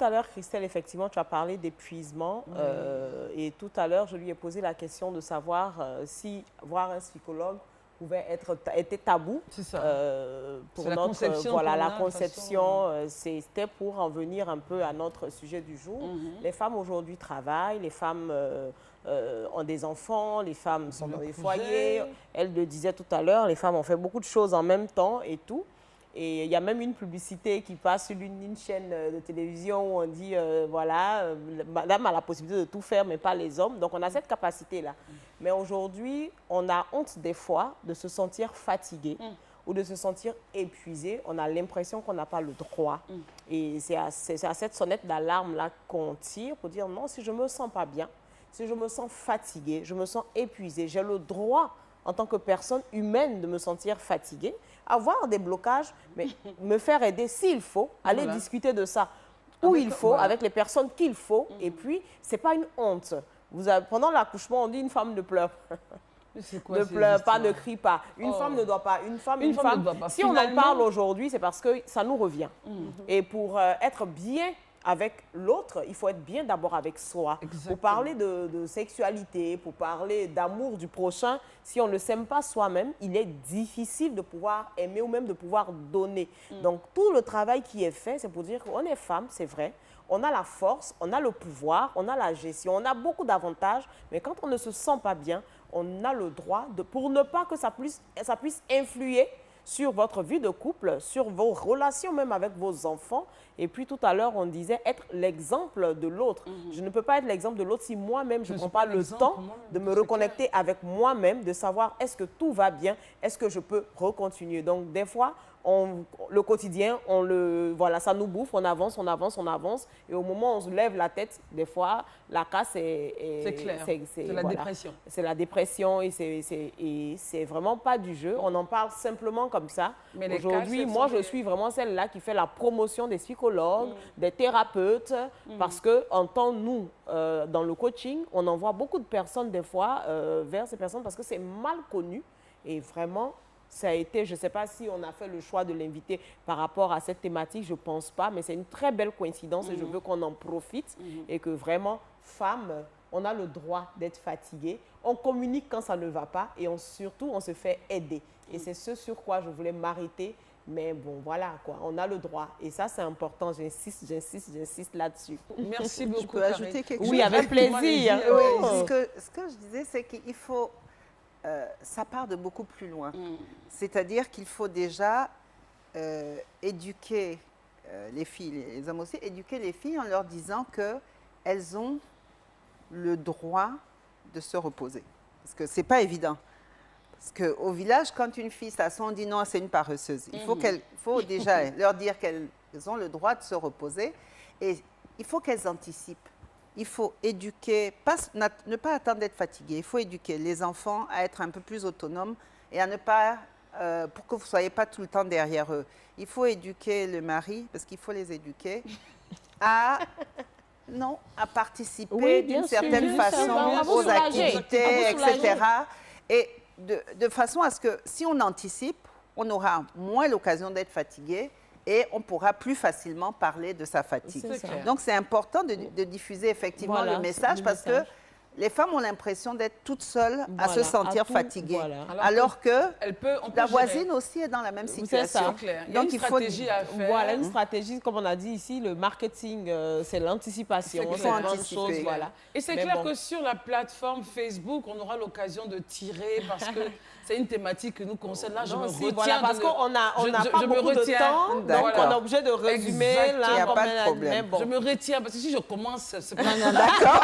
à l'heure, Christelle, effectivement, tu as parlé d'épuisement. Et tout à l'heure, je lui ai posé la question de savoir si voir un psychologue pouvait était tabou pour la notre conception voilà la de conception. C'était pour en venir un peu à notre sujet du jour. Les femmes aujourd'hui travaillent, les femmes ont des enfants, les femmes sont dans des foyers. Elle le disait tout à l'heure, les femmes ont fait beaucoup de choses en même temps et tout. Et il y a même une publicité qui passe sur une chaîne de télévision où on dit, voilà, madame a la possibilité de tout faire, mais pas les hommes. Donc, on a cette capacité-là. Mais aujourd'hui, on a honte des fois de se sentir fatigué ou de se sentir épuisé. On a l'impression qu'on n'a pas le droit. Et c'est à cette sonnette d'alarme-là qu'on tire pour dire, non, si je ne me sens pas bien, si je me sens fatiguée, je me sens épuisée, j'ai le droit, en tant que personne humaine, de me sentir fatiguée, avoir des blocages, mais me faire aider s'il faut, aller discuter de ça où il faut, avec les personnes qu'il faut. Et puis, ce n'est pas une honte. Pendant l'accouchement, on dit une femme ne pleure. Quoi, ne pleure pas, ne crie pas. Une femme ne doit pas. Une femme. Ne doit pas. Si on en parle aujourd'hui, c'est parce que ça nous revient. Et pour être bien avec l'autre, il faut être bien d'abord avec soi. Pour parler de sexualité, pour parler d'amour du prochain, si on ne s'aime pas soi-même, il est difficile de pouvoir aimer ou même de pouvoir donner. Donc, tout le travail qui est fait, c'est pour dire qu'on est femme, c'est vrai. On a la force, on a le pouvoir, on a la gestion, on a beaucoup d'avantages. Mais quand on ne se sent pas bien, on a le droit, pour ne pas que ça puisse influer sur votre vie de couple, sur vos relations même avec vos enfants. Et puis tout à l'heure, on disait être l'exemple de l'autre. Je ne peux pas être l'exemple de l'autre si moi-même, je ne prends pas le temps de me reconnecter avec moi-même, de savoir est-ce que tout va bien, est-ce que je peux recontinuer. Donc des fois, le quotidien, voilà, ça nous bouffe, on avance, on avance, on avance. Et au moment où on se lève la tête, des fois, la casse c'est clair, c'est la dépression. C'est la dépression et c'est vraiment pas du jeu. On en parle simplement comme ça. Aujourd'hui, moi, je suis vraiment celle-là qui fait la promotion des psychologues, des thérapeutes, parce qu'en tant nous, dans le coaching, on envoie beaucoup de personnes, des fois, vers ces personnes parce que c'est mal connu et vraiment... Ça a été, je ne sais pas si on a fait le choix de l'inviter par rapport à cette thématique, je ne pense pas, mais c'est une très belle coïncidence et je veux qu'on en profite et que vraiment, femmes, on a le droit d'être fatiguée, on communique quand ça ne va pas et surtout, on se fait aider. Et c'est ce sur quoi je voulais m'arrêter, mais bon, voilà, quoi, on a le droit. Et ça, c'est important, j'insiste là-dessus. Merci beaucoup, Je peux ajouter quelque chose? Oui, avec plaisir. Ce que je disais, c'est qu'il faut... ça part de beaucoup plus loin. C'est-à-dire qu'il faut déjà éduquer les filles, les hommes aussi, éduquer les filles en leur disant qu'elles ont le droit de se reposer. Parce que ce n'est pas évident. Parce qu'au village, quand une fille s'assoit, on dit non, c'est une paresseuse. Il faut déjà leur dire qu'elles ont le droit de se reposer et il faut qu'elles anticipent. Il faut éduquer, ne pas attendre d'être fatigué. Il faut éduquer les enfants à être un peu plus autonomes et à ne pas, pour que vous ne soyez pas tout le temps derrière eux. Il faut éduquer le mari, parce qu'il faut les éduquer, à participer d'une certaine façon aux activités, etc. Et de façon à ce que si on anticipe, on aura moins l'occasion d'être fatigué. Et on pourra plus facilement parler de sa fatigue. Donc, c'est important de diffuser effectivement le message parce que les femmes ont l'impression d'être toutes seules à se sentir fatiguées. Alors que la voisine aussi est dans la même situation. Donc, il faut une stratégie à faire. Voilà, une stratégie, comme on a dit ici, le marketing, c'est l'anticipation. Il faut anticiper. Et c'est clair que sur la plateforme Facebook, on aura l'occasion de tirer parce que c'est une thématique qui nous concerne. Là, je me retiens. Voilà, parce qu'on n'a pas beaucoup de temps, donc on est obligé de résumer. Il n'y a pas de problème. Je me retiens parce que si je commence, c'est pas... D'accord.